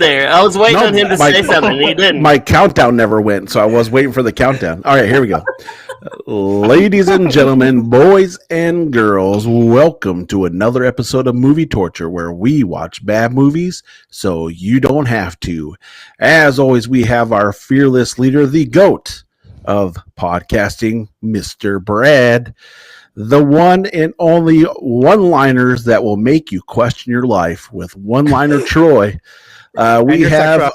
there. I was waiting on him to say something, and he didn't. My countdown never went, so I was waiting for the countdown. All right, here we go. Ladies and gentlemen, boys and girls, welcome to another episode of Movie Torture, where we watch bad movies so you don't have to. As always, we have our fearless leader, the GOAT of podcasting, Mr. Brad. The one and only one-liners that will make you question your life with One-Liner Troy. We have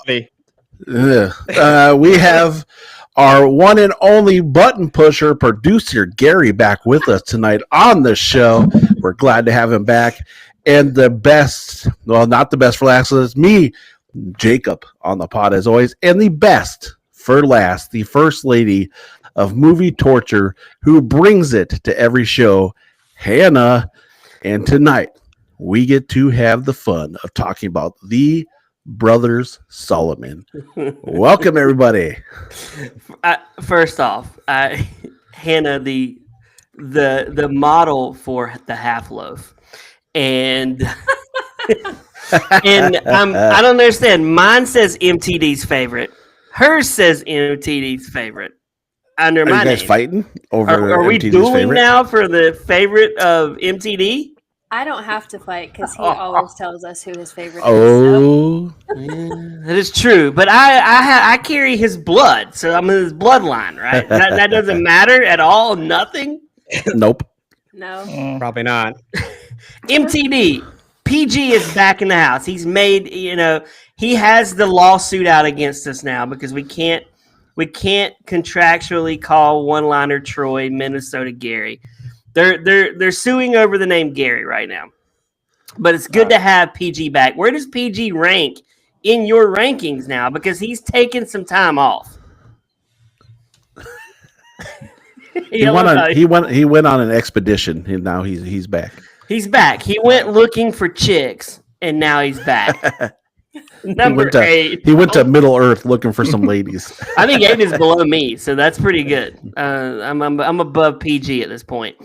our one and only button pusher producer Gary back with us tonight on the show. We're glad to have him back. And the best, well, not the best for last, it's me, Jacob, on the pod as always. And the best for last, the first lady of Movie Torture, who brings it to every show, Hannah. And tonight we get to have the fun of talking about the Brothers Solomon. Welcome, everybody. First off, Hannah, the model for the half loaf, and and I don't understand. Mine says MTD's favorite. Hers says MTD's favorite. Under my name. Are you guys fighting over? Are we MTD's dueling favorite? now for the favorite of MTD? I don't have to fight because he always tells us who his favorite is. Oh, that is true. But I carry his blood, so I'm in his bloodline, right? That doesn't matter at all. Nothing. Nope. No. Probably not. MTD. PG is back in the house. He's made, he has the lawsuit out against us now because we can't contractually call One-Liner Troy Minnesota Gary. They're suing over the name Gary right now. But it's good to have PG back. Where does PG rank in your rankings now? Because he's taken some time off. He went on an expedition, and now he's back. He's back. He went looking for chicks, and now he's back. Number 8. He went to Middle Earth looking for some ladies. I think 8 is below me, so that's pretty good. I'm above PG at this point.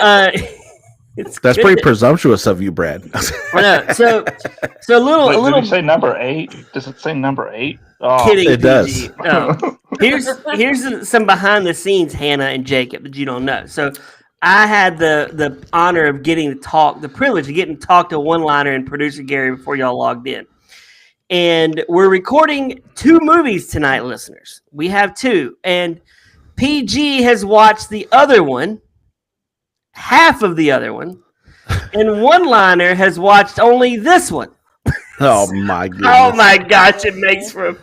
That's pretty presumptuous of you, Brad. I know. So a little. Did you say number 8? Does it say number 8? Oh, kidding. It PG. does. Oh. Here's some behind the scenes, Hannah and Jacob, that you don't know. So I had the honor of the privilege of getting to talk to One-Liner and producer Gary before y'all logged in. And we're recording 2 movies tonight, listeners. We have 2. And PG has watched the other one, half of the other one, and One-Liner has watched only this one. Oh, my goodness. Oh, my gosh, it makes for...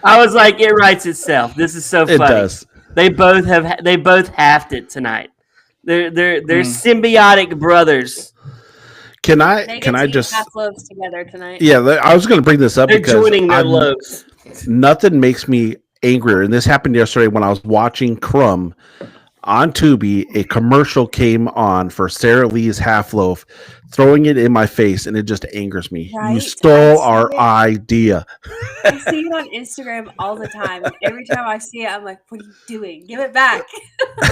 I was like, it writes itself. This is so funny. It does. They both halved it tonight. They're symbiotic brothers. Can I just half loaves together tonight? Yeah, I was going to bring this up They're because joining their loaves. Nothing makes me angrier, and this happened yesterday when I was watching Crumb on Tubi. A commercial came on for Sara Lee's half loaf, throwing it in my face, and it just angers me. Right? You stole our idea. I see it on Instagram all the time. Every time I see it, I'm like, "What are you doing? Give it back!"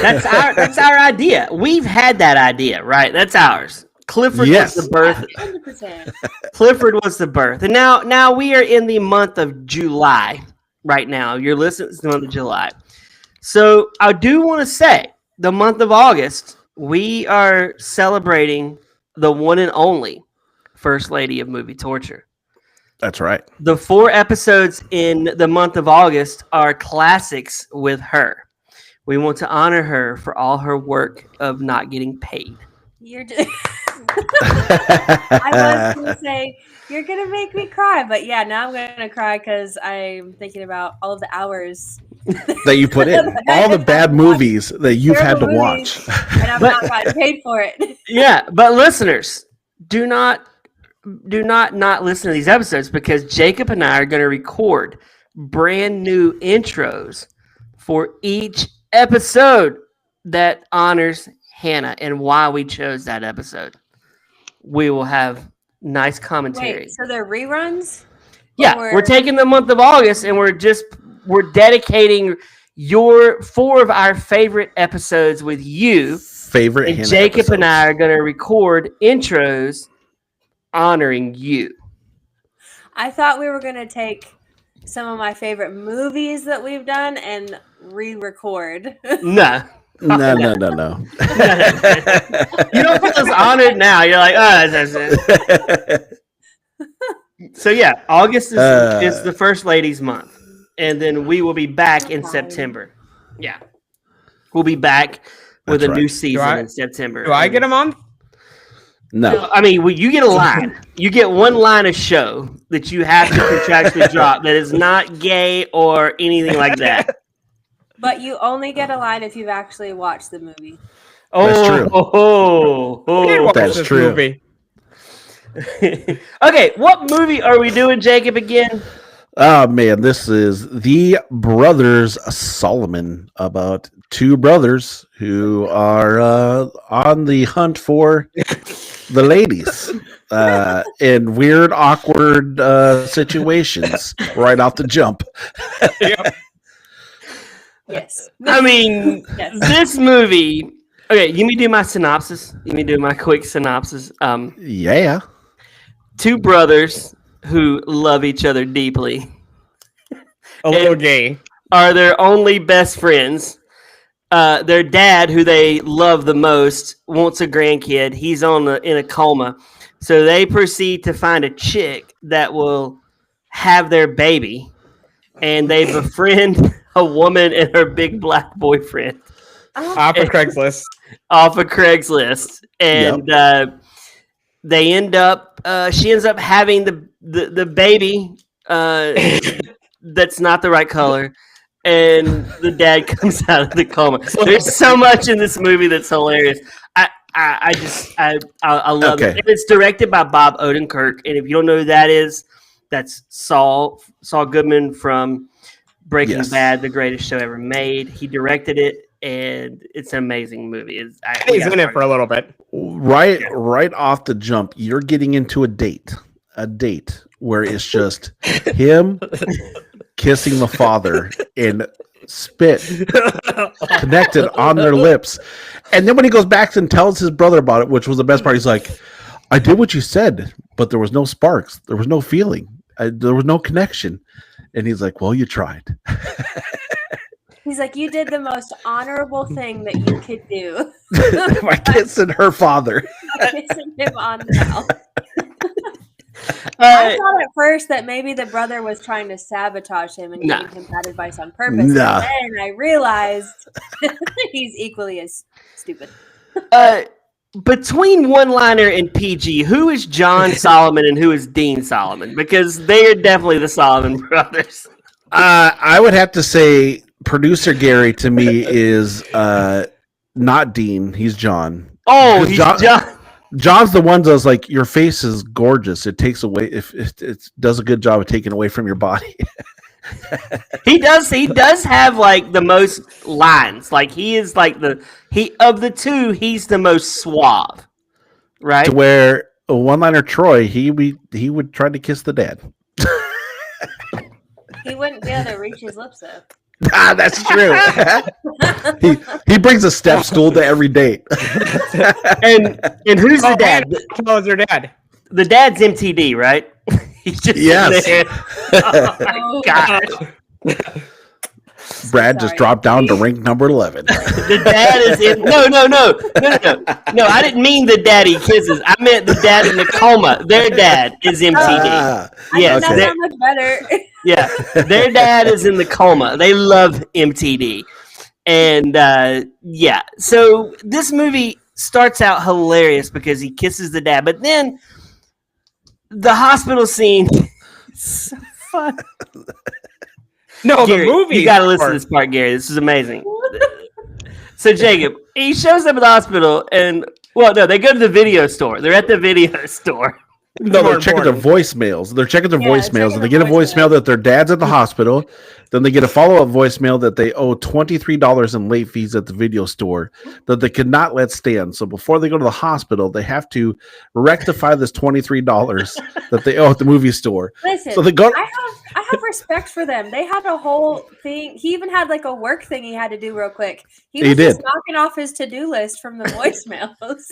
That's our idea. We've had that idea, right? That's ours. Clifford was the birth. 100%. Clifford was the birth, and now we are in the month of July. Right now, you're listening to the month of July. So I do want to say, the month of August, we are celebrating the one and only First Lady of Movie Torture. That's right. The 4 episodes in the month of August are classics with her. We want to honor her for all her work of not getting paid. You're just... I was going to say, you're going to make me cry. But yeah, now I'm going to cry because I'm thinking about all of the hours that you put in. All the bad movies that you've had to watch. And I'm not gotten paid for it. Yeah, but listeners, do not listen to these episodes because Jacob and I are going to record brand new intros for each episode that honors Hannah and why we chose that episode. We will have nice commentary. Wait, so they're reruns? Yeah, we're taking the month of August and we're dedicating 4 of our favorite episodes with you. Favorite and Hannah Jacob episodes. and I are going to record intros honoring you. I thought we were going to take some of my favorite movies that we've done and re-record. No. No. You don't feel as honored now. You're like, oh, that's it. So yeah, August is the First Ladies Month, and then we will be back in September. Yeah, we'll be back with That's a new right. season in September. Do I get a month? No. I mean, you get a line. You get one line of show that you have to contractually drop that is not gay or anything like that. But you only get a line if you've actually watched the movie. That's true. I did watch That's this true. movie. Okay, what movie are we doing, Jacob, again? Oh man, this is The Brothers Solomon, about two brothers who are on the hunt for the ladies in weird, awkward situations right off the jump. Yes. I mean, Yes. this movie. Okay, you me do my synopsis. You me do my quick synopsis. Yeah. Two brothers who love each other deeply A little gay. are their only best friends. Their dad, who they love the most, wants a grandkid. He's in a coma, so they proceed to find a chick that will have their baby, and they befriend a woman and her big black boyfriend Off of Craigslist. off of Craigslist, and they end up. She ends up having the baby that's not the right color, and the dad comes out of the coma. There's so much in this movie that's hilarious. I love it. And it's directed by Bob Odenkirk, and if you don't know who that is, that's Saul Goodman from Breaking Bad, the greatest show ever made. He directed it, and it's an amazing movie. He's in it for a little bit. Right off the jump, you're getting into a date where it's just him kissing the father and spit connected on their lips. And then when he goes back and tells his brother about it, which was the best part, he's like, I did what you said, but there was no sparks. There was no feeling. There was no connection. And he's like, well, you tried. He's like, you did the most honorable thing that you could do. My kissing her father. Kissing him on the mouth. I thought at first that maybe the brother was trying to sabotage him and giving him bad advice on purpose. Nah. And then I realized he's equally as stupid. Between One-Liner and PG, who is John Solomon and who is Dean Solomon? Because they are definitely the Solomon brothers. I would have to say producer Gary to me is not Dean. He's John. Oh, he's John. John's the one that's like, your face is gorgeous. It takes away if it does a good job of taking away from your body. He does have like the most lines. Like he is like of the two, he's the most suave. Right? To where a One-Liner Troy, he would try to kiss the dad. He wouldn't be able to reach his lips though. That's true. he brings a step stool to every date. and who's the dad? How was your dad? The dad's MTD, right? He's just there. Oh my gosh. Brad just dropped down to rank number 11. The dad is in. No. No, I didn't mean the daddy kisses. I meant the dad in the coma. Their dad is MTD. Yes, that sounds much better. Yeah, their dad is in the coma. They love MTD. And so this movie starts out hilarious because he kisses the dad, but then the hospital scene is so fun. No, Gary, the movie. You got to listen to this part, Gary. This is amazing. So Jacob, he shows up at the hospital, and they go to the video store. They're at the video store. No, they're checking their voicemails. They're checking their voicemails, and they get a voicemail that their dad's at the hospital. Then they get a follow-up voicemail that they owe $23 in late fees at the video store that they could not let stand. So before they go to the hospital, they have to rectify this $23 that they owe at the movie store. Listen, so they go. I have respect for them. They had a whole thing. He even had like a work thing he had to do real quick. He was just knocking off his to-do list from the voicemails.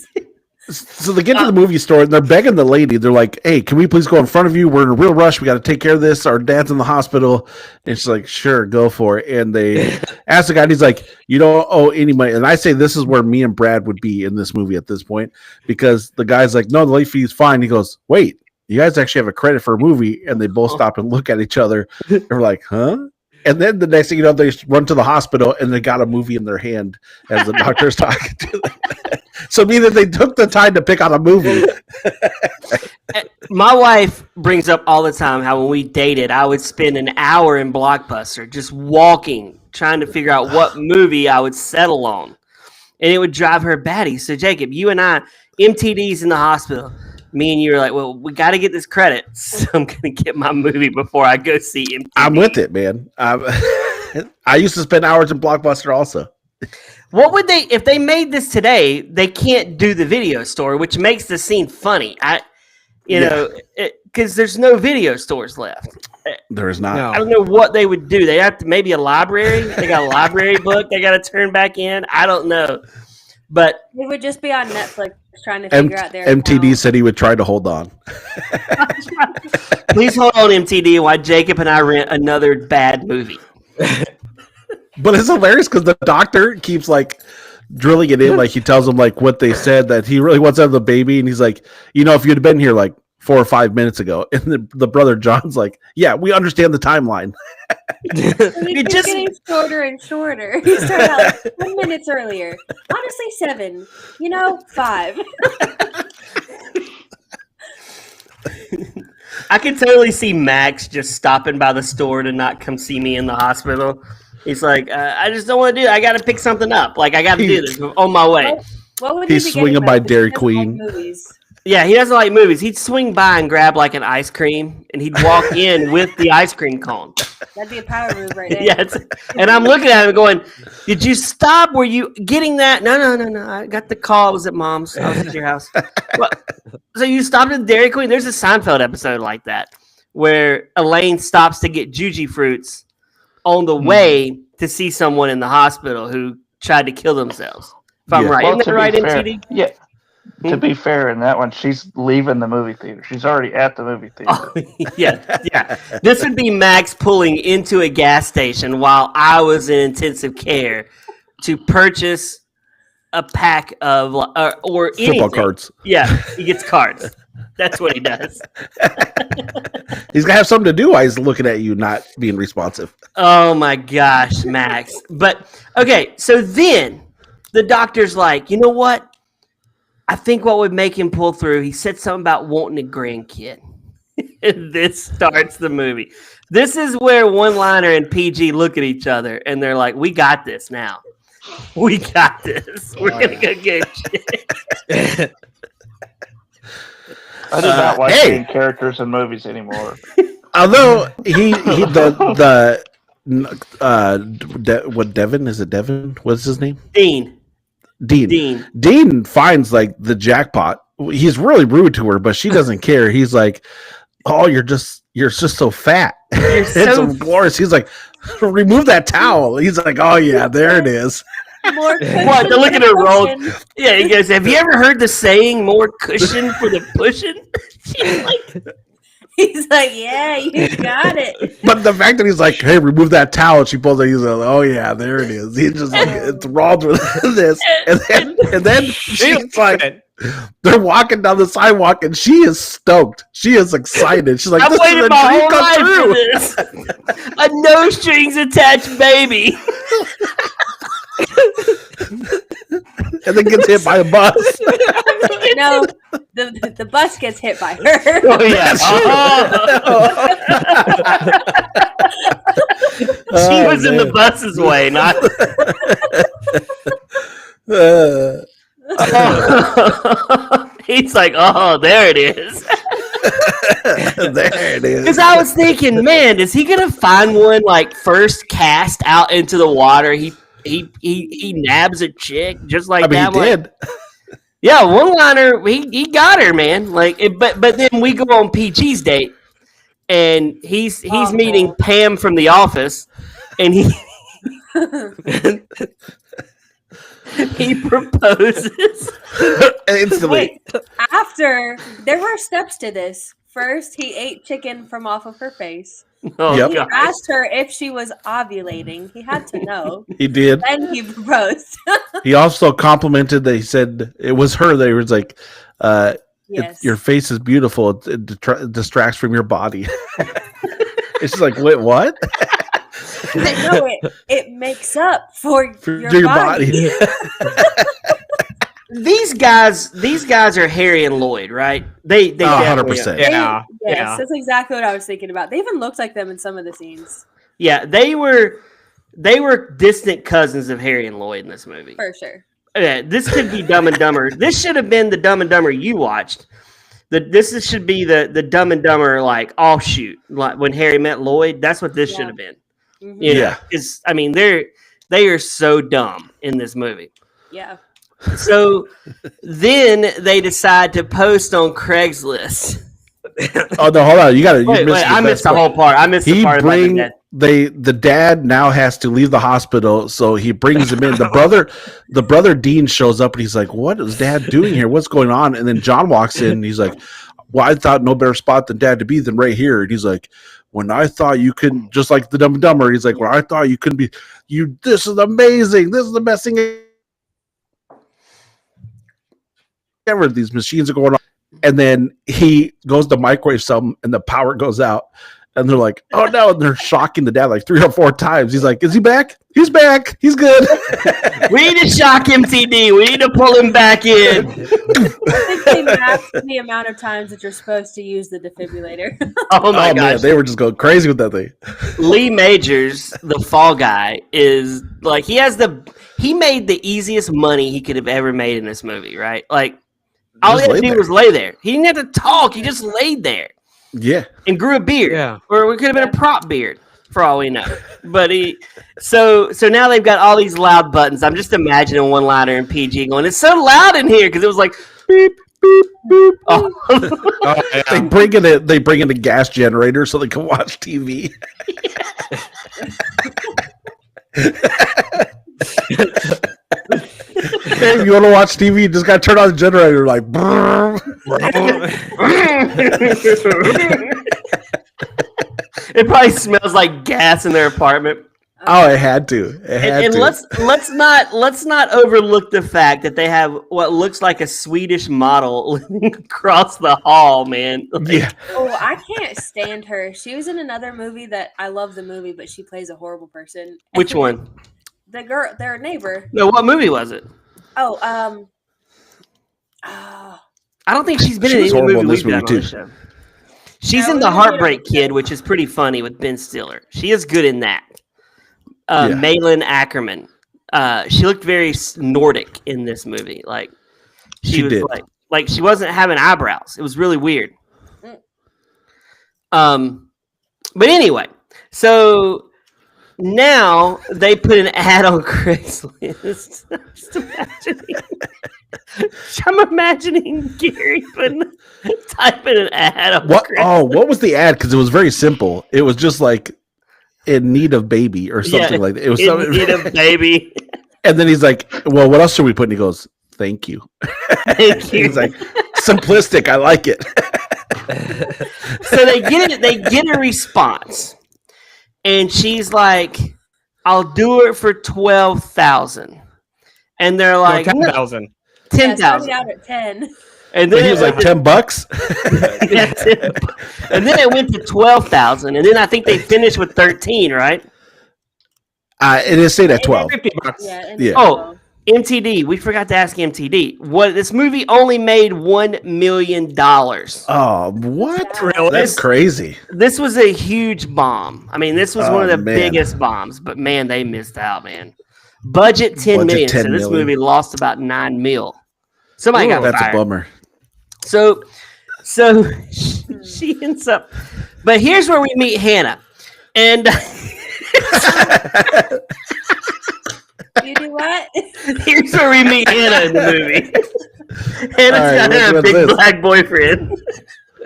So they get to the movie store and they're begging the lady. They're like, "Hey, can we please go in front of you? We're in a real rush. We got to take care of this. Our dad's in the hospital." And she's like, "Sure, go for it." And they ask the guy, and he's like, "You don't owe any money." And I say this is where me and Brad would be in this movie at this point, because the guy's like, "No, the late fee is fine." He goes, "Wait, you guys actually have a credit for a movie?" And they both stop and look at each other. And we're like, "Huh?" And then the next thing you know, they run to the hospital and they got a movie in their hand as the doctor's talking to them. So meaning they took the time to pick out a movie. My wife brings up all the time how when we dated, I would spend an hour in Blockbuster just walking, trying to figure out what movie I would settle on. And it would drive her batty. So, Jacob, you and I, MTD's in the hospital. Me and you were like, well, we got to get this credit. So I'm going to get my movie before I go see MTD. I'm with it, man. I used to spend hours in Blockbuster also. What would they, if they made this today, they can't do the video store, which makes the scene funny. Because there's no video stores left. There is not. I don't know what they would do. They have to, maybe a library. They got a library book they got to turn back in. I don't know. But it would just be on Netflix trying to figure out their MTD account. said he would try to hold on. please hold on, MTD, while Jacob and I rent another bad movie. But it's hilarious because the doctor keeps like drilling it in, like he tells him like what they said, that he really wants to have the baby, and he's like, you know, if you'd have been here like 4 or 5 minutes ago, and the brother John's like, yeah, we understand the timeline. It's just getting shorter and shorter. He started out like 10 minutes earlier. Honestly, 7. 5. I can totally see Max just stopping by the store to not come see me in the hospital. He's like, I just don't want to do it. I got to pick something up. Like, I got to do this on my way. What would He's he be swinging getting by back? Dairy He doesn't Queen. like movies. Yeah, he doesn't like movies. He'd swing by and grab like an ice cream, and he'd walk in with the ice cream cone. That'd be a power move right there. Yes. And I'm looking at him going, did you stop? Were you getting that? No. I got the call. I was at Mom's. I was at your house. Well, so you stopped at Dairy Queen? There's a Seinfeld episode like that where Elaine stops to get Juji fruits on the way to see someone in the hospital who tried to kill themselves. If I'm right. Well, Isn't that right, MTD? Yeah. To be fair, in that one, she's leaving the movie theater. She's already at the movie theater. Oh, yeah. This would be Max pulling into a gas station while I was in intensive care to purchase a pack of or anything. Football cards. Yeah, he gets cards. That's what he does. He's got to have something to do while he's looking at you not being responsive. Oh my gosh, Max. But okay, so then the doctor's like, you know what? I think what would make him pull through, he said something about wanting a grandkid. And this starts the movie. This is where One-Liner and PG look at each other and they're like, we got this now. We got this. We're going to go get shit. I do not like seeing characters in movies anymore. Although what Devin? Is it Devin? What's his name? Dean finds like the jackpot. He's really rude to her, but she doesn't care. He's like, "Oh, you're just so fat. It's so glorious." He's like, "Remove that towel." He's like, "Oh yeah, there it is." More What? To look at her roll. Yeah, he goes, have you ever heard the saying, more cushion for the pushing? She's like, He's like, yeah, you got it. But the fact that he's like, "Hey, remove that towel," she pulls it. He's like, "Oh yeah, there it is." He's just like enthralled with this, and then she's like, they're walking down the sidewalk, and she is stoked. She is excited. She's like, I've "This is waited a my dream whole come life true." for this. A no strings attached baby. And then gets hit by a bus. No, the bus gets hit by her. Oh yeah. She was in the bus's way, not. He's like, oh, there it is. There it is. Because I was thinking, man, is he gonna find one like first cast out into the water? He nabs a chick just like that. He did. Yeah, One-Liner, he got her, man. Like, but then we go on PG's date, and he's meeting Pam from The Office, and he He proposes. Instantly. Wait, after there were steps to this. First, he ate chicken from off of her face. Oh, Yep. He gosh. asked her if she was ovulating. He had to know. He did. Then he proposed. He also complimented that he said it was her that he was like, Yes. your face is beautiful. It distracts from your body. It's just like, wait, what? No, it makes up for For your body. These guys are Harry and Lloyd, right? They 100%. Yeah. Yes, Yeah. that's exactly what I was thinking about. They even looked like them in some of the scenes. Yeah, they were distant cousins of Harry and Lloyd in this movie. For sure. Yeah, this could be Dumb and Dumber. This should have been the Dumb and Dumber you watched. This should be the Dumb and Dumber like offshoot, like when Harry met Lloyd. That's what this should have been. Mhm. You know, Yeah. because I mean they are so dumb in this movie. Yeah. So then they decide to post on Craigslist. Oh no, hold on. You got to. Wait, I missed the whole part. I missed the He part about bring that. the dad now has to leave the hospital, so he brings him in. The brother Dean shows up and he's like, "What is Dad doing here? What's going on?" And then John walks in and he's like, "Well, I thought no better spot than Dad to be than right here." And he's like, "When I thought you couldn't," just like the Dumb and Dumber. He's like, "When I thought you couldn't be, you. This is amazing. This is the best thing ever. These machines are going on." And then he goes to microwave something and the power goes out. And they're like, "Oh no." And they're shocking the dad like 3 or 4 times. He's like, "Is he back? He's back. He's good." We need to shock MTD. We need to pull him back in. I think they mapped the amount of times that you're supposed to use the defibrillator. Oh my Man, gosh. they were just going crazy with that thing. Lee Majors, the fall guy, is like he made the easiest money he could have ever made in this movie, right? Like all he Just had to laid do there. was lay there. He didn't have to talk. He just laid there Yeah. and grew a beard. Yeah. Or it could have been a prop beard for all we know. But so now they've got all these loud buttons. I'm just imagining one liner in PG going, "It's so loud in here," because it was like beep, beep, beep. Oh. Oh, yeah. They bring in a gas generator so they can watch TV. Hey, if you want to watch TV, you just gotta turn on the generator like brrr. It probably smells like gas in their apartment. Oh, it had to. It had And to. let's not overlook the fact that they have what looks like a Swedish model living across the hall, man. Like, Yeah. Oh, I can't stand her. She was in another movie that I love the movie, but she plays a horrible person. Which one? The girl, their neighbor. No, what movie was it? Oh, I don't think she's been She in was any horrible movie in we've this done movie, on the show. She's No, in we The didn't do it on Heartbreak the Kid, show. which is pretty funny with Ben Stiller. She is good in that. Yeah. Malin Ackerman. She looked very Nordic in this movie. Like She was did. like she wasn't having eyebrows. It was really weird. But anyway, so now they put an ad on Craigslist. I'm imagining Gary typing an ad on What? Craigslist. Oh, what was the ad? Because it was very simple. It was just like in need of baby or something like that. It was In something. need of baby. And then he's like, "Well, what else should we put?" And he goes, "Thank you." Thank you. He's like, "Simplistic. I like it." So they get a response, and she's like, "I'll do it for 12,000," and they're like, 10,000. yeah, 10,000, started out at 10. and And then he it was went like, to- $10. yeah, 10 and then it went to 12,000, and then I think they finished with 13, right? It is stayed at 12. $50. Yeah. And Yeah. Oh, MTD. We forgot to ask MTD. What this movie only made $1 million. Oh, what? Really? That's crazy. This was a huge bomb. I mean, this was one of Oh, the man. biggest bombs, but man, they missed out, man. Budget 10 Budget million. 10 So this million. movie lost about 9 mil. Somebody got That's fired. a bummer. So she ends up. But here's where we meet Hannah, and You do what? here's where we meet Hannah in the movie. Hannah's All right, got her what's big this? black boyfriend.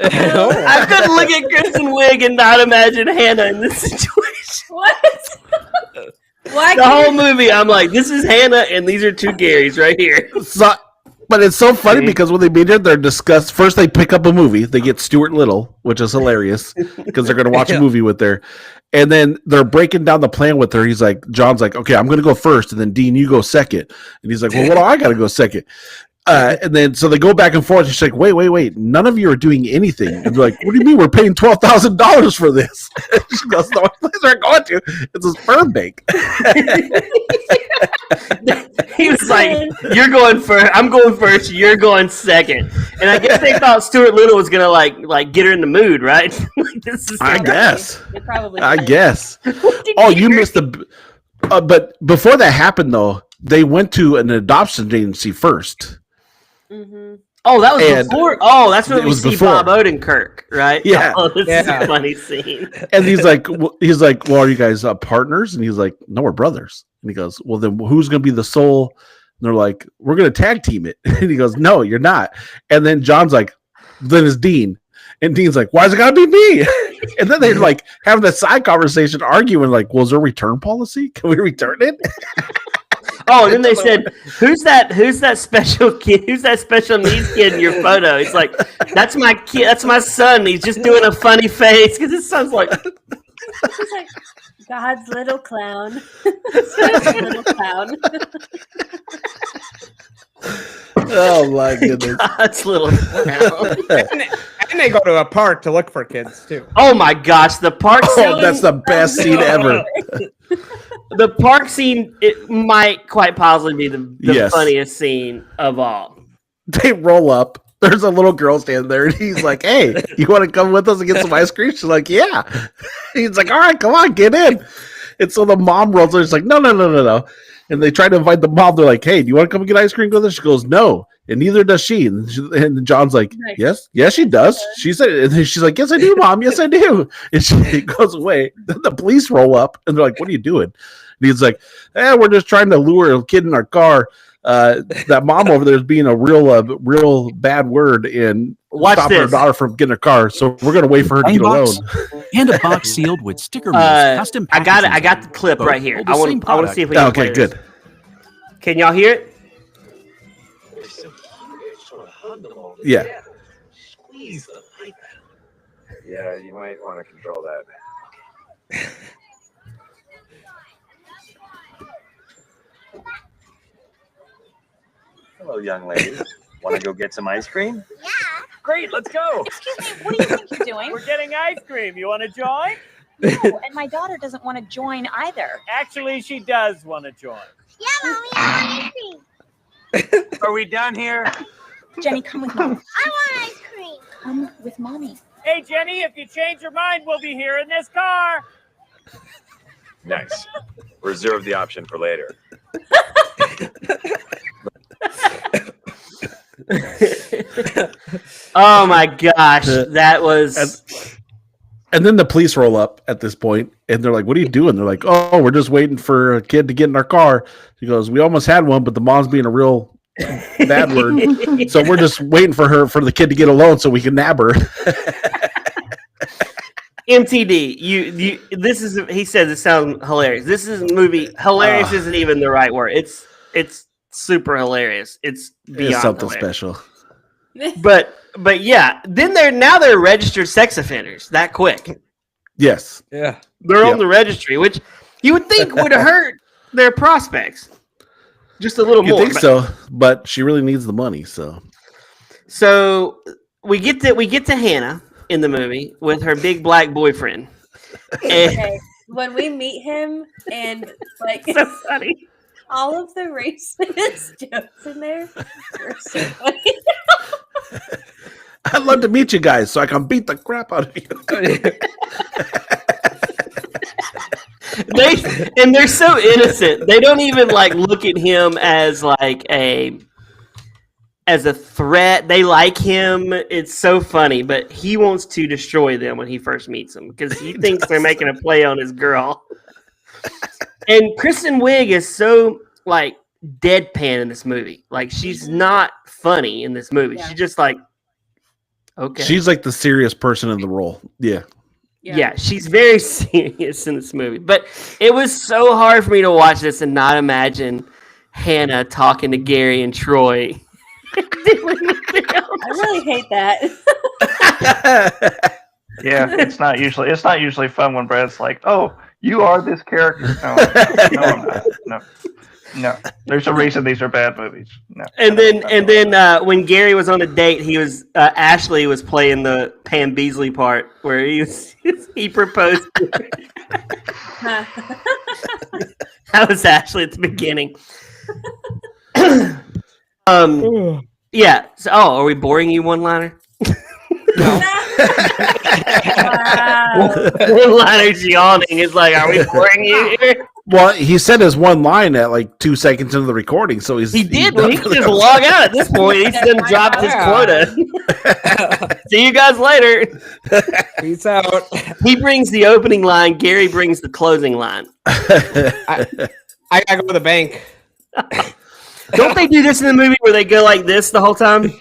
I couldn't look at Kristen Wiig and not imagine Hannah in this situation. What? Why The whole can't- movie, I'm like, this is Hannah, and these are two Garys right here. So, but it's so funny See? because when they meet her, they're discussed. First, they pick up a movie. They get Stuart Little, which is hilarious because they're going to watch a movie with her. And then they're breaking down the plan with her. He's like, John's like, okay, I'm going to go first. And then Dean, you go second. And he's like, well, what do I got to go second? And then so they go back and forth. She's like, wait. None of you are doing anything. And they're like, what do you mean? We're paying $12,000 for this. She goes, no, place we're going to. It's a sperm bank. He was like, "You're going first. I'm going first. You're going second." And I guess they thought Stuart Little was gonna like get her in the mood, right? Like, this is I guess. They probably I did. guess. Oh, you missed the. But before that happened, though, they went to an adoption agency first. Mhm. Oh, that was And before. Oh, that's when it we was see before. Bob Odenkirk, right? Yeah. Oh, this is Yeah. a funny scene. And he's like, well, are you guys partners? And he's like, no, we're brothers. And he goes, well, then who's going to be the sole? And they're like, we're going to tag team it. And he goes, no, you're not. And then John's like, then it's Dean. And Dean's like, why's it got to be me? And then they're like having that side conversation, arguing like, well, is there a return policy? Can we return it? Oh, and then they said, "Who's that special kid? Who's that special needs kid in your photo?" It's like, "That's my kid. That's my son. He's just doing a funny face because his son's like." He's like God's little clown. God's little clown. Oh my goodness. God's little clown. And they go to a park to look for kids too. Oh my gosh, the park scene. Oh, that's the best scene ever. The park scene. It might quite possibly be the Yes. funniest scene of all. They roll up. There's a little girl standing there, and he's like, hey, you want to come with us and get some ice cream? She's like, yeah. He's like, all right, come on, get in. And so the mom rolls over. She's like, no. And they try to invite the mom. They're like, hey, do you want to come and get ice cream with us? She goes, no. And neither does she. And John's like, Nice. yes, she does. She said, and then she's like, yes, I do, Mom. Yes, I do. And she goes away. Then the police roll up, and they're like, what are you doing? And he's like, we're just trying to lure a kid in our car. That mom over there is being a real bad word and Watch stopping her this. daughter from getting a car. So we're going to wait for her to get a loan. And a box sealed with sticker mills, custom I got it. I packaging. got the clip right here. Hold the I same want to see if we can Okay, play this. good. Can y'all hear it? Yeah. Yeah, you might want to control that. Hello, young lady. Want to go get some ice cream? Yeah. Great, let's go. Excuse me, what do you think you're doing? We're getting ice cream. You want to join? No, and my daughter doesn't want to join either. Actually, she does want to join. Yeah, Mommy, I want ice cream. Are we done here? Jenny, come with me. I want ice cream. Come with Mommy. Hey, Jenny, if you change your mind, we'll be here in this car. Nice. Reserve the option for later. Oh my gosh, that was. And then the police roll up at this point, and they're like, what are you doing? They're like, oh, we're just waiting for a kid to get in our car. She goes, we almost had one, but the mom's being a real bad word. So we're just waiting for the kid to get a loan so we can nab her. MTD, you. This is. He says it sounds hilarious. This is a movie. Hilarious isn't even the right word. It's super hilarious. It's beyond It's something hilarious. special. But yeah, then they're registered sex offenders that quick. Yes. Yeah. They're Yep. on the registry, which you would think would hurt their prospects just a little You more. think but- so, but she really needs the money, so. So we get to Hannah in the movie with her big black boyfriend. And Okay. When we meet him and like so funny. all of the racist jokes in there were so funny. I'd love to meet you guys so I can beat the crap out of you. They're so innocent. They don't even like look at him as like a threat. They like him. It's so funny, but he wants to destroy them when he first meets them because he thinks they're making a play on his girl. And Kristen Wiig is so like deadpan in this movie. Like she's not funny in this movie. Yeah. She's just like okay. She's like the serious person in the role. Yeah. Yeah, she's very serious in this movie. But it was so hard for me to watch this and not imagine Hannah talking to Gary and Troy. I really hate that. Yeah, it's not usually fun when Brad's like, "Oh, you are this character." No, I'm not. No. There's a reason these are bad movies. No. And then when Gary was on a date, he was Ashley was playing the Pam Beasley part where he proposed. That was Ashley at the beginning. Yeah. So, are we boring you one-liner? Wow. One-liner's yawning. It's like, are we boring you here? Well, he said his one line at like 2 seconds into the recording, so He did. Well, he can just log out at this point. He's done dropped his quota. See you guys later. Peace out. He brings the opening line. Gary brings the closing line. I gotta go to the bank. Don't they do this in the movie where they go like this the whole time?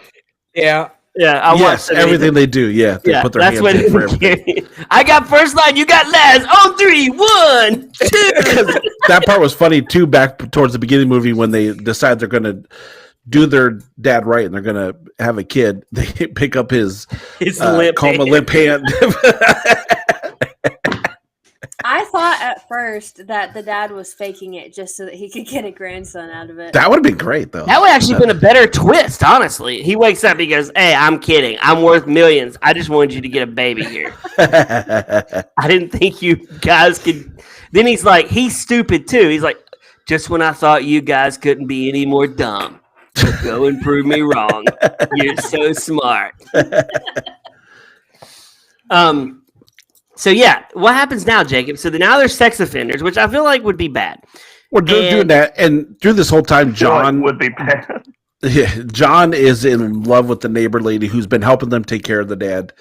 Yeah. Yeah, I yes, watched everything they do. Yeah, they put their that's hands in for what everything. I got first line. You got last. On 3, 1, 2. That part was funny too. Back towards the beginning of the movie, when they decide they're going to do their dad right and they're going to have a kid, they pick up his limp hand. I thought at first that the dad was faking it just so that he could get a grandson out of it. That would have been great, though. That would actually been a better twist, honestly. He wakes up, he goes, "Hey, I'm kidding. I'm worth millions. I just wanted you to get a baby here. I didn't think you guys could." Then he's like, he's stupid too. He's like, "Just when I thought you guys couldn't be any more dumb, go and prove me wrong. You're so smart." So yeah, what happens now, Jacob? So now they're sex offenders, which I feel like would be bad. We're doing that, and through this whole time, John would be bad. Yeah, John is in love with the neighbor lady who's been helping them take care of the dad,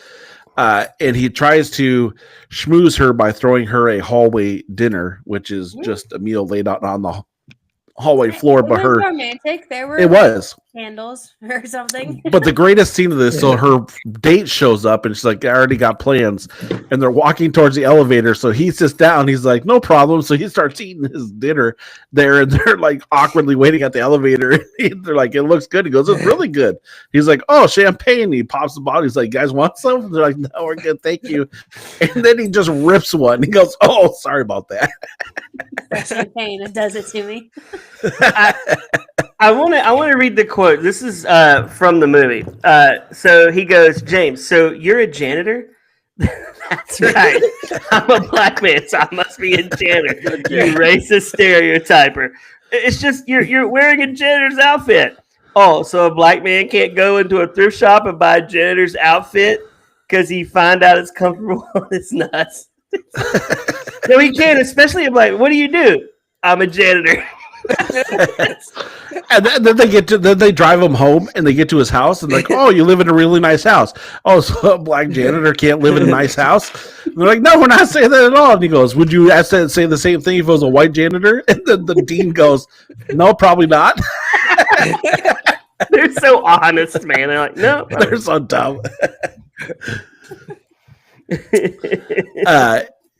and he tries to schmooze her by throwing her a hallway dinner, which is just a meal laid out on the hallway floor. But her romantic. There were it was candles or something. But the greatest scene of this, so her date shows up and she's like, "I already got plans," and they're walking towards the elevator. So he sits down. He's like, "No problem." So he starts eating his dinner there, and they're like awkwardly waiting at the elevator. They're like, "It looks good." He goes, "It's really good." He's like, "Oh, champagne." He pops the bottle. He's like, "You guys want some?" They're like, "No, we're good, thank you." And then he just rips one. He goes, "Oh, sorry about that." Champagne, it does it to me. I want to read the quote. This is from the movie. So he goes, "James, so you're a janitor?" That's right. I'm a black man, so I must be a janitor. You racist stereotyper. It's just you're wearing a janitor's outfit. Oh, so a black man can't go into a thrift shop and buy a janitor's outfit because he find out it's comfortable on his nuts. No, he can't, especially I'm like, "What do you do?" "I'm a janitor." And then they drive him home, and they get to his house, and like, "Oh, you live in a really nice house." "Oh, so a black janitor can't live in a nice house?" And they're like, "No, we're not saying that at all." And he goes, "Would you say the same thing if it was a white janitor?" And then the dean goes, "No, probably not." They're so honest, man. They're like, "No." They're so dumb.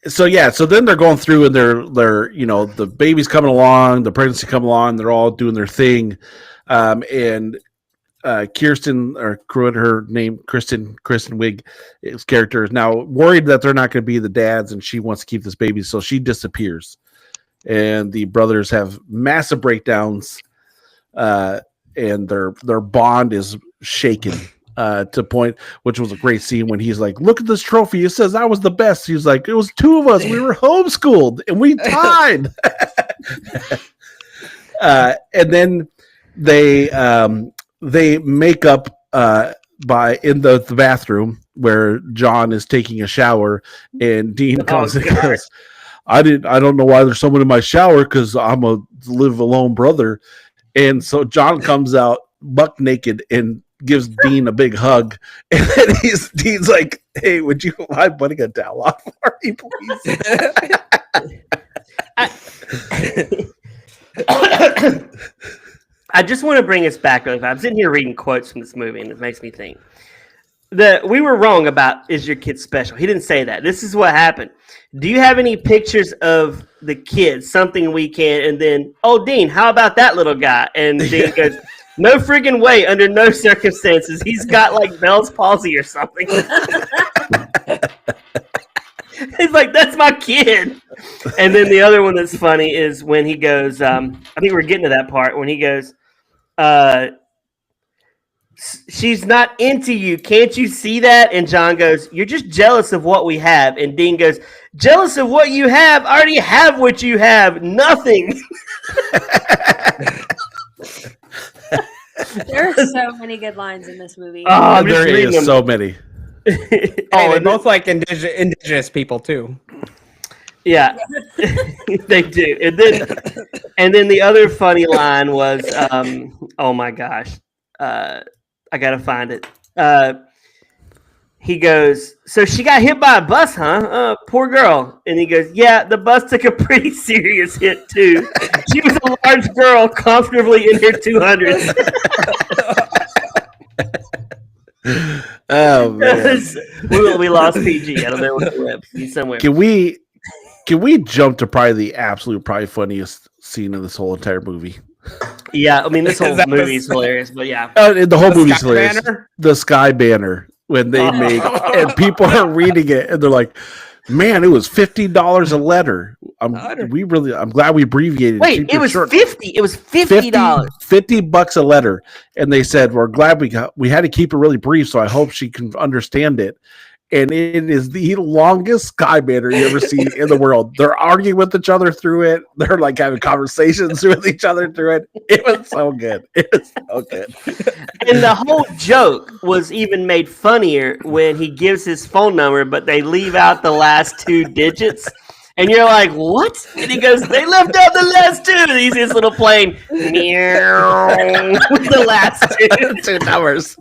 So then they're going through, and they're the baby's coming along, the pregnancy coming along, they're all doing their thing, and Kirsten, or her name, Kristen Wiig, his character, is now worried that they're not going to be the dads, and she wants to keep this baby, so she disappears, and the brothers have massive breakdowns, and their bond is shaken. To point, which was a great scene when he's like, "Look at this trophy. It says I was the best." He's like, "It was two of us. We were homeschooled and we tied." And then they make up in the bathroom where John is taking a shower, and Dean comes and goes, I don't know why there's someone in my shower because I'm a live alone brother." And so John comes out buck naked and gives Dean a big hug, and then Dean's like, "Hey, would you mind putting a towel on for me, please?" I just want to bring us back really fast. I'm sitting here reading quotes from this movie, and it makes me think. we were wrong about is your kid special. He didn't say that. This is what happened. Do you have any pictures of the kids? Something we can, and then, oh, Dean, how about that little guy? And Dean goes, no friggin' way, under no circumstances. He's got like Bell's palsy or something. He's like, that's my kid. And then the other one that's funny is when he goes, I think we're getting to that part, when he goes, she's not into you. Can't you see that? And John goes, you're just jealous of what we have. And Dean goes, jealous of what you have? I already have what you have. Nothing. There are so many good lines in this movie. Oh, I'm just There reading is them. so many. Hey, they're both like indigenous people too. Yeah, they do. And then the other funny line was, oh my gosh, I gotta find it. He goes, so she got hit by a bus, huh? Poor girl. And he goes, yeah, the bus took a pretty serious hit too. She was a large girl, comfortably in her 200s. Oh man. we lost PG. I don't know where he went. He's somewhere. Can we jump to probably the funniest scene in this whole entire movie? Yeah, I mean this whole Is that movie is hilarious, but yeah. The whole The movie's Sky hilarious. Banner? The Sky Banner when they make and people are reading it and they're like, "Man, it was $50 a letter." I'm glad we abbreviated. Wait, keep it was short. 50. It was $50. $50 a letter, and they said we're glad we had to keep it really brief, so I hope she can understand it. And it is the longest Sky Banner you ever see in the world. They're arguing with each other through it. They're like having conversations with each other through it. It was so good. It was so good. And the whole joke was even made funnier when he gives his phone number, but they leave out the last 2 digits. And you're like, what? And he goes, they left out the last 2. And he's this little plane. Meow, with the last 2 numbers.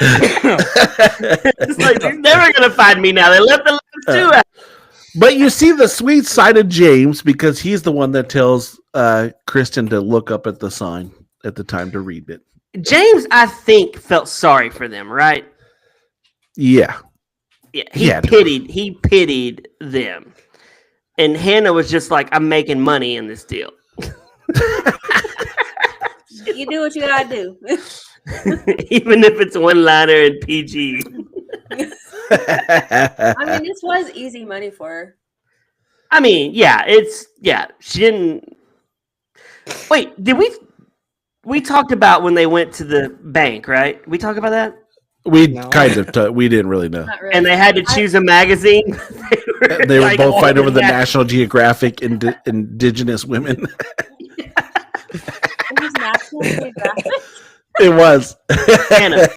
It's like, you're never going to find me now. They left the last 2 out. But you see the sweet side of James because he's the one that tells Kristen to look up at the sign at the time to read it. James, I think, felt sorry for them, right? Yeah. Yeah, Yeah. he pitied them. And Hannah was just like, I'm making money in this deal. You do what you gotta do. Even if it's one-liner and PG. I mean, this was easy money for her. I mean, she didn't. Wait, did we talked about when they went to the bank, right? We talked about that? We No. we didn't really know. Not really. And they had to choose a magazine. They were like, both fighting over the yeah. National Geographic Indigenous Women. It was National Geographic. It was. Hannah,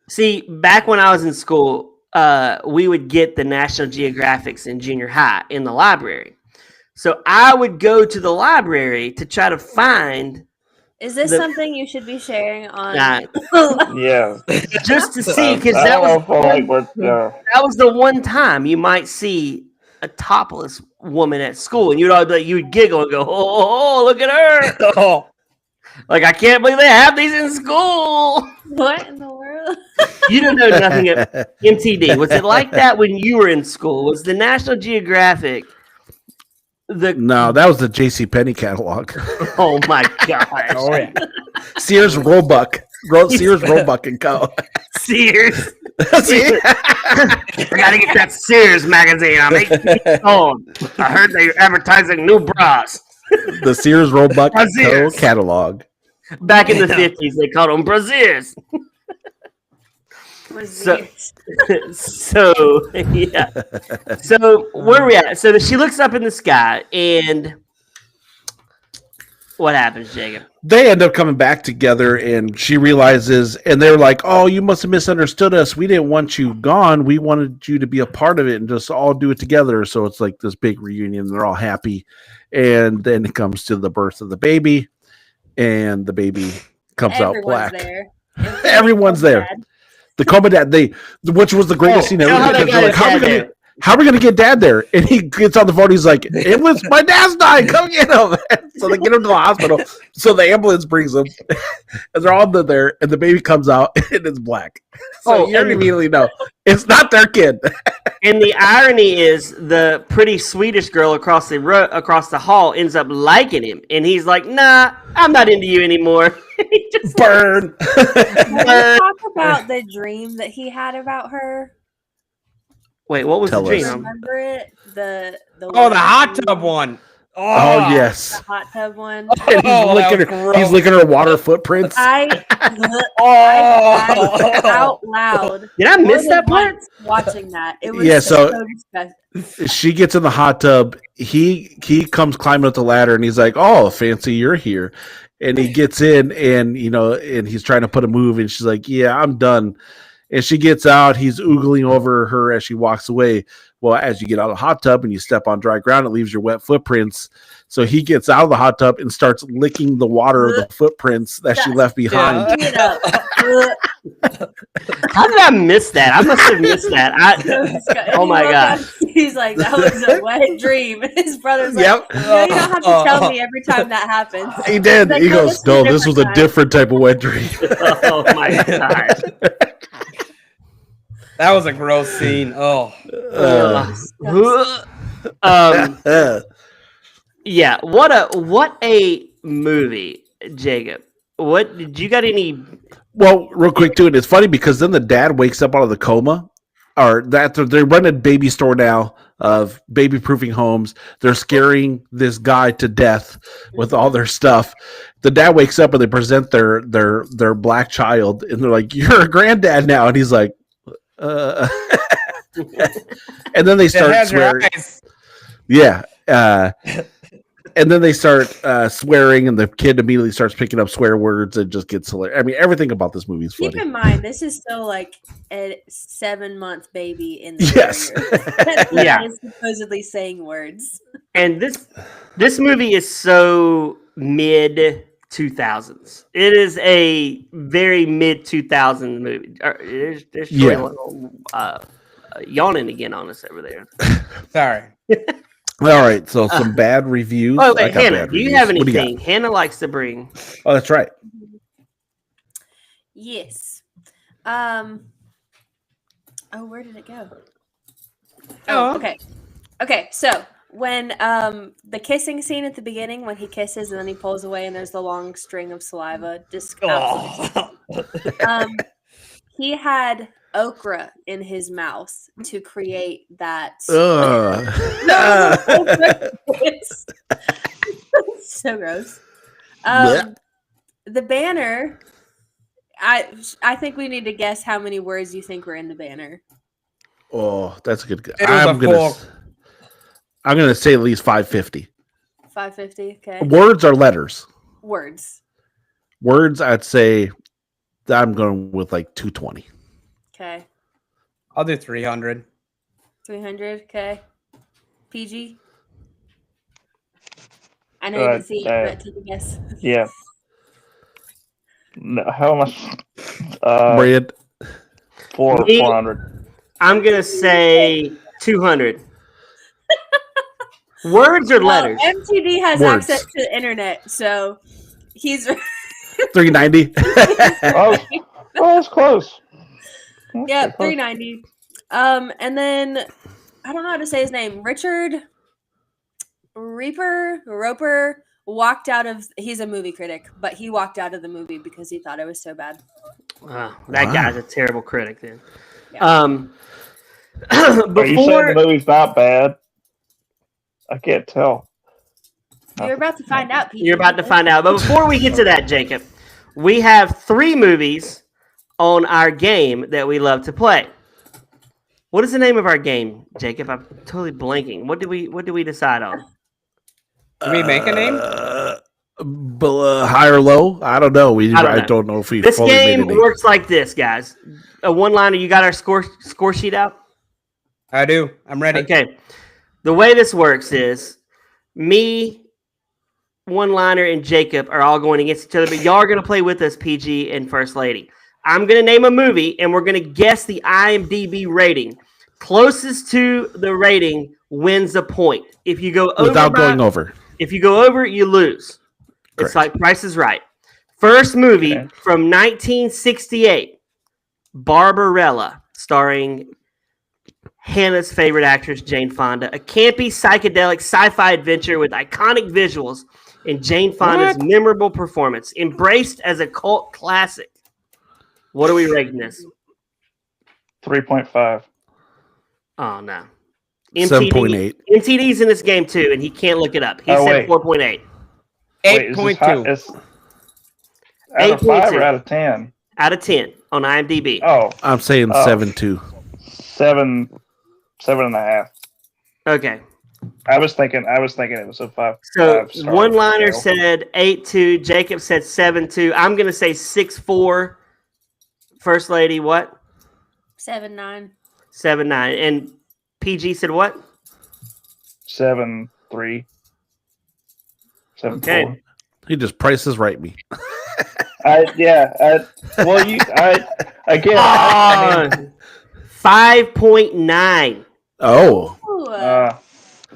see, back when I was in school, we would get the National Geographics in junior high in the library. So I would go to the library to try to find Is this The- something you should be sharing on? Yeah. just to see, because I that don't know was if I like what. that was the one time you might see a topless woman at school, and you'd all be like, you would giggle and go, "Oh, look at her!" Oh, Like, I can't believe they have these in school. What in the world? You don't know nothing of MTD. Was it like that when you were in school? Was the National Geographic No, that was the J.C. Penney catalog. Oh my gosh. oh yeah. Sears Roebuck. Sears Roebuck and Co. Sears. See? I gotta get that Sears magazine. I'm 18 years old. I heard they're advertising new bras. The Sears Roebuck and Co. Sears. catalog. Back in the 50s, they called them braziers. So- So, yeah. So, where are we at? So, she looks up in the sky, and what happens, Jacob? They end up coming back together, and she realizes, and they're like, "Oh, you must have misunderstood us. We didn't want you gone. We wanted you to be a part of it and just all do it together." So it's like this big reunion. They're all happy, and then it comes to the birth of the baby, and the baby comes out black. There. Everyone's there. The coma dad, which was the greatest scene ever. Tell how they because got they're his like, dad there. how are we gonna get Dad there? And he gets on the phone. He's like, ambulance, my dad's dying. Come get him. So they get him to the hospital. So the ambulance brings him, and they're all there. And the baby comes out, and it's black. So you immediately know it's not their kid. And the irony is, the pretty Swedish girl across the hall ends up liking him, and he's like, "Nah, I'm not into you anymore." He just Burn. Can we talk about the dream that he had about her? Wait, what was Tell the us. dream? Remember it? The the hot tub one. Oh yes. The hot tub one. And he's that was he's licking her water footprints. I laughed out loud. Did I miss more that than part? once watching that. It was Yeah, so so- disgusting. She gets in the hot tub. He comes climbing up the ladder, and he's like, "Oh, fancy, you're here." And he gets in, and and he's trying to put a move, and she's like, "Yeah, I'm done." And she gets out. He's oogling over her as she walks away. Well, as you get out of the hot tub and you step on dry ground, it leaves your wet footprints. So he gets out of the hot tub and starts licking the water of the footprints that she left behind. Clean it up. How did I miss that? I must have missed that. Oh my god! He's like, that was a wet dream. His brother's like, Yep. no, you don't have to tell me every time that happens. He did. Like, He no, goes, this was a "No, this was a different time." different type of wet dream." Oh my god! That was a gross scene. Oh, Yeah. What a movie, Jacob. What did you got any? Well, real quick too, and it's funny because then the dad wakes up out of the coma, or that they're running a baby store now of baby proofing homes. They're scaring this guy to death with all their stuff. The dad wakes up and they present their black child, and they're like, "You're a granddad now," and he's like, and then they it start has your swearing. eyes. Yeah. And then they start swearing, and the kid immediately starts picking up swear words and just gets hilarious. I mean, everything about this movie is funny. Keep in mind, this is still like a 7-month baby in the Yes. that Yeah. is supposedly saying words. And this movie is so mid 2000s. It is a very mid 2000s movie. There's Yeah. yawning again on us over there. Sorry. All right, so some bad reviews. Oh, I wait, got Hannah, bad do you reviews. have What do you got? anything Hannah likes to bring? Oh, that's right. Yes. Where did it go? Oh. Okay, so when the kissing scene at the beginning, when he kisses and then he pulls away and there's the long string of saliva, he had okra in his mouth to create that. It's so gross. The banner. I think we need to guess how many words you think were in the banner. Oh, that's a good guess. It was I'm gonna say at least 550. 550. Okay. Words or letters? Words. Words, I'd say I'm going with like 220. Okay. I'll do 300. 300. Okay. PG. I know you can see it, but take a guess. Yeah. No, how much? Bread. 400. I'm gonna say 200. Words or letters? MTD has Words. access to the internet, so he's 390. Oh, that's close. yeah, 390. And then I don't know how to say his name. Richard Roper walked out of. He's a movie critic, but he walked out of the movie because he thought it was so bad. Wow, that guy's a terrible critic. Then, Yeah. Are you saying before the movie's not bad? I can't tell. You're about to find out. PG. you're about to find out, but before we get to that, Jacob, we have 3 movies on our game that we love to play. What is the name of our game, Jacob? I'm totally blanking. What did we decide on? Did we make a name? High or low? I don't know. I know. don't know if we This fully game made a name. works like this, guys. A one-liner. You got our score sheet out? I do. I'm ready. Okay. The way this works is me, one-liner, and Jacob are all going against each other, but y'all are going to play with us, PG and First Lady. I'm going to name a movie, and we're going to guess the IMDb rating. Closest to the rating wins a point. If you go over Without going over. If you go over, you lose. Correct. It's like Price is Right. First movie Okay. from 1968, Barbarella, starring Hannah's favorite actress, Jane Fonda. A campy, psychedelic sci-fi adventure with iconic visuals and Jane Fonda's memorable performance. Embraced as a cult classic. What are we rating this? 3.5. Oh, no. 7.8. MTD's in this game, too, and he can't look it up. He Oh, said wait. 4.8. Wait, is this high? 8.2. It's out of 5 or 8.2. out of 10? Out of 10 on IMDb. Oh, I'm saying Oh. 7.2. 7.5. Okay. I was thinking it was a 5. So 5-star one-liner scale. said 8.2. Jacob said 7.2. I'm going to say 6.4. First lady, what? 7-9. 7.9. And PG said what? 7.3. 7.4. Okay. He just prices right me. Again. Ah, 5.9. Oh. Ooh,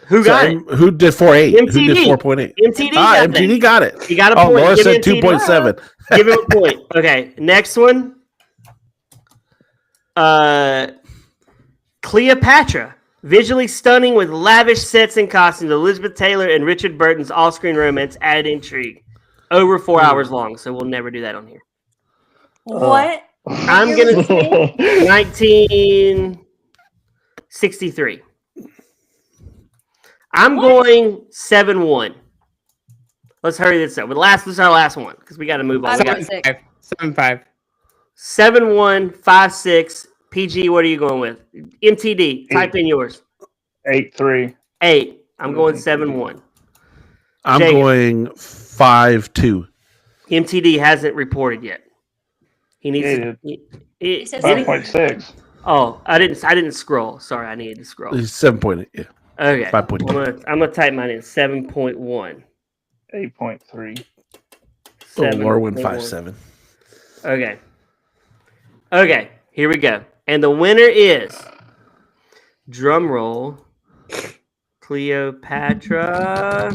Who got it? Who did 4.8? Who MTD. did 4.8? MTD Ah, got MTD that. got it. He got a Oh, point. Laura Give said MTD. 2.7. Give him a point. Okay, next one. Cleopatra. Visually stunning with lavish sets and costumes. Elizabeth Taylor and Richard Burton's off-screen romance added intrigue. Over 4 hours long, so we'll never do that on here. what? I'm going to 1963. I'm going 7-1. Let's hurry this up. This is our last one because we got to move on. We got 7.6. 7.5. 7-1, 5-6. PG, what are you going with? MTD, type in yours. 8.3. 8. I'm going 7-1. I'm Jacob. going 5.2. MTD hasn't reported yet. He needs Yeah, to. He says Did he? 5.6. Oh, I didn't scroll. Sorry, I needed to scroll. He's 7.8. Yeah. Okay. 5.2. I'm gonna type mine in 7.1. 8.3. Oh, Laura went 7.1. 5.7. Okay, here we go. And the winner is, drum roll, Cleopatra.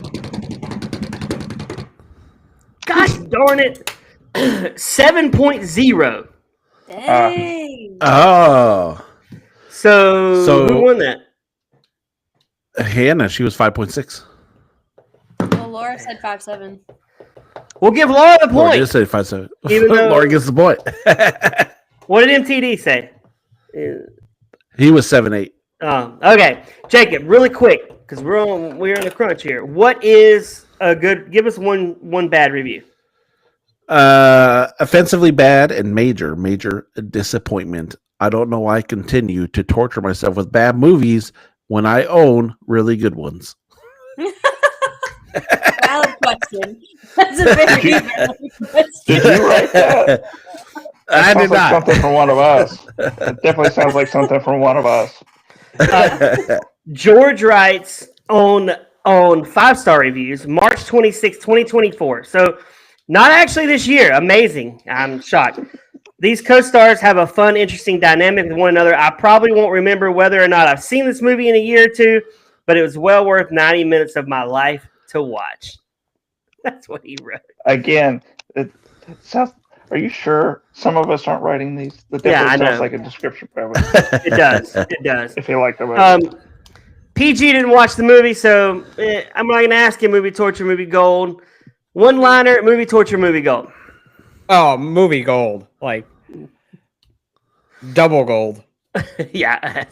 Gosh darn it. 7.0. Dang. Oh. So who won that? Hannah, she was 5.6. Well, Laura said 5.7. We'll give Laura the Laura point. did say 5.7. Even though- Laura gets the point. What did MTD say? He was 7.8. Okay, Jacob, really quick, because we're in a crunch here. What is a good? Give us one bad review. Offensively bad and major disappointment. I don't know why I continue to torture myself with bad movies when I own really good ones. Valid question. That's a very valid question. Did you write that? I did Sounds like not. something from one of us. It definitely sounds like something from one of us. George writes on 5-star reviews, March 26, 2024. So not actually this year. Amazing. I'm shocked. These co-stars have a fun, interesting dynamic with one another. I probably won't remember whether or not I've seen this movie in a year or two, but it was well worth 90 minutes of my life to watch. That's what he wrote. Again, it sounds. Are you sure some of us aren't writing these? That Yeah, I definitely know. sounds like a description for everyone. It does. It does. If you like the movie. PG didn't watch the movie, so I'm not going to ask him movie torture, movie gold. One-liner, movie torture, movie gold. Oh, movie gold. Like, double gold. Yeah.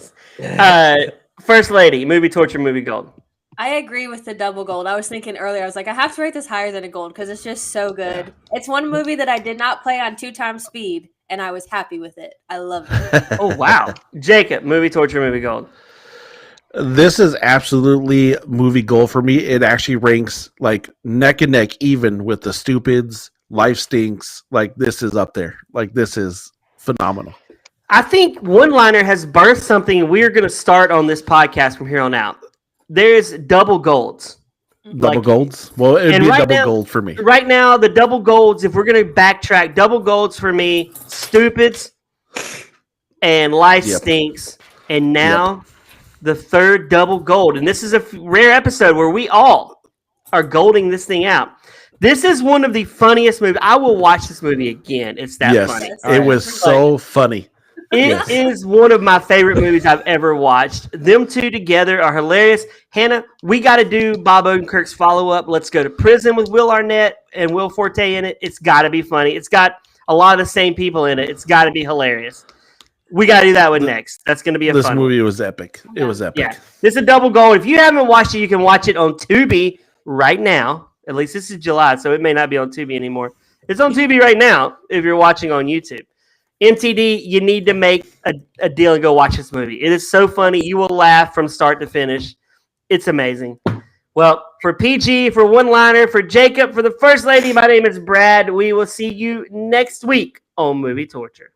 First lady, movie torture, movie gold. I agree with the double gold. I was thinking earlier, I was like, I have to rate this higher than a gold because it's just so good. It's one movie that I did not play on 2 times speed, and I was happy with it. I loved it. Oh, wow. Jacob, movie torture, movie gold. This is absolutely movie gold for me. It actually ranks like neck and neck, even with the Stupids, Life Stinks. Like, this is up there. Like, this is phenomenal. I think One-Liner has birthed something we're going to start on this podcast from here on out. There's double golds. Double golds? Well, it would and be right double now- gold for me. Right now, the double golds, if we're going to backtrack, double golds for me, Stupids and Life Yep. Stinks. And now the third double gold. And this is a rare episode where we all are golding this thing out. This is one of the funniest movies. I will watch this movie again. It's that funny. It was so funny. It is one of my favorite movies I've ever watched. Them two together are hilarious. Hannah, we got to do Bob Odenkirk's follow-up. Let's Go to Prison with Will Arnett and Will Forte in it. It's got to be funny. It's got a lot of the same people in it. It's got to be hilarious. We got to do that one next. That's going to be a fun one. This movie was epic. It was epic. Yeah. This is a double gold. If you haven't watched it, you can watch it on Tubi right now. At least this is July, so it may not be on Tubi anymore. It's on Tubi right now if you're watching on YouTube. MTD, you need to make a deal and go watch this movie. It is so funny. You will laugh from start to finish. It's amazing. Well, for PG, for One Liner, for Jacob, for the First Lady, my name is Brad. We will see you next week on Movie Torture.